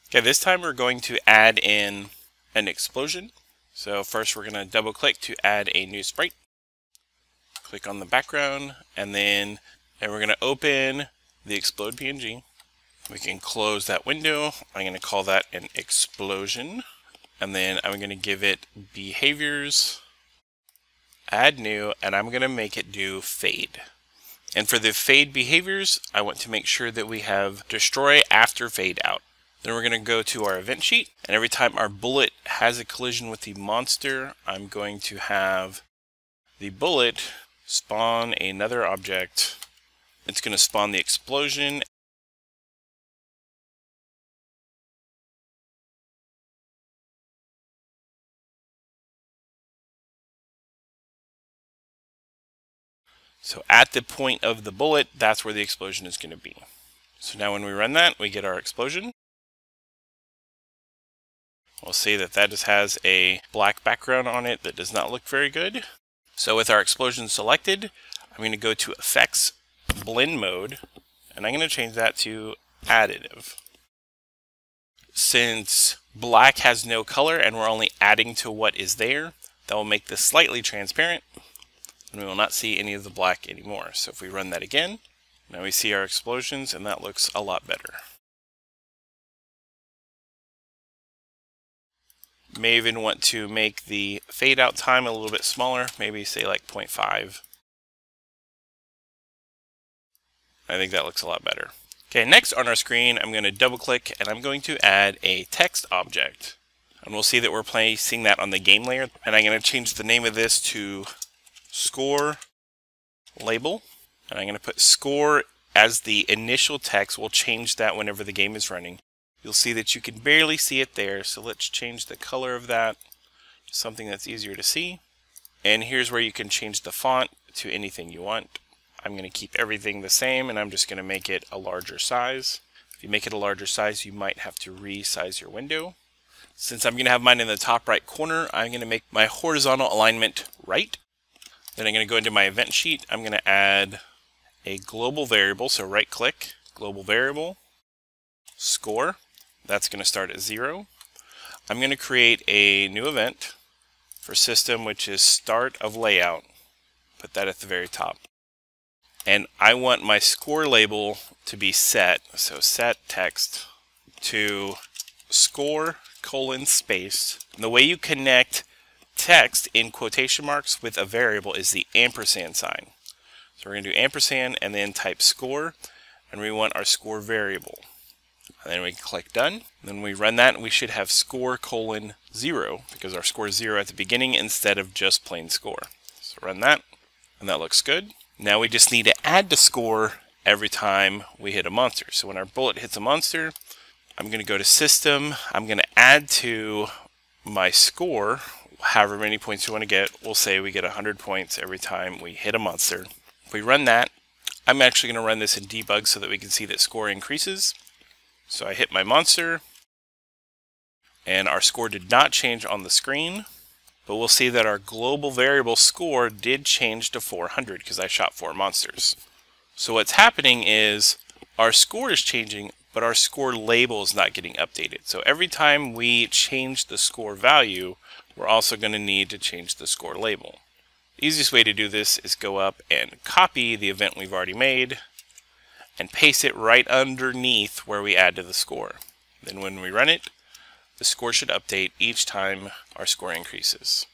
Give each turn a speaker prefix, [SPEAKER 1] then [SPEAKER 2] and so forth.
[SPEAKER 1] Okay, this time we're going to add in an explosion. So first we're going to double click to add a new sprite. Click on the background, and then we're going to open the explode PNG. We can close that window. I'm going to call that an explosion. And then I'm going to give it behaviors, add new, and I'm going to make it do fade. And for the fade behaviors, I want to make sure that we have destroy after fade out. Then we're going to go to our event sheet, and every time our bullet has a collision with the monster, I'm going to have the bullet spawn another object. It's going to spawn the explosion. So at the point of the bullet, that's where the explosion is going to be. So now when we run that, we get our explosion. We'll see that that just has a black background on it that does not look very good. So with our explosion selected, I'm going to go to Effects, Blend Mode, and I'm going to change that to Additive. Since black has no color and we're only adding to what is there, that will make this slightly transparent, and we will not see any of the black anymore. So if we run that again, now we see our explosions, and that looks a lot better. May even want to make the fade out time a little bit smaller, maybe say like 0.5. I think that looks a lot better. Okay, next on our screen, I'm going to double click and I'm going to add a text object. And we'll see that we're placing that on the game layer. And I'm going to change the name of this to score label. And I'm going to put score as the initial text. We'll change that whenever the game is running. You'll see that you can barely see it there. So let's change the color of that to something that's easier to see. And here's where you can change the font to anything you want. I'm going to keep everything the same, and I'm just going to make it a larger size. If you make it a larger size, you might have to resize your window. Since I'm going to have mine in the top right corner, I'm going to make my horizontal alignment right. Then I'm going to go into my event sheet. I'm going to add a global variable, so right click, global variable, score. That's going to start at 0. I'm going to create a new event for system, which is start of layout. Put that at the very top. And I want my score label to be set, so set text to score : space. And the way you connect text in quotation marks with a variable is the ampersand sign. So we're going to do ampersand and then type score, and we want our score variable. And then we click done. Then we run that, and we should have score : 0 because our score is 0 at the beginning instead of just plain score. So run that, and that looks good. Now we just need to add the score every time we hit a monster. So when our bullet hits a monster, I'm going to go to System. I'm going to add to my score however many points you want to get. We'll say we get 100 points every time we hit a monster. If we run that, I'm actually going to run this in debug so that we can see that score increases. So I hit my monster, and our score did not change on the screen. But we'll see that our global variable score did change to 400 because I shot 4 monsters. So what's happening is our score is changing, but our score label is not getting updated. So every time we change the score value, we're also going to need to change the score label. The easiest way to do this is go up and copy the event we've already made and paste it right underneath where we add to the score. Then when we run it, the score should update each time our score increases.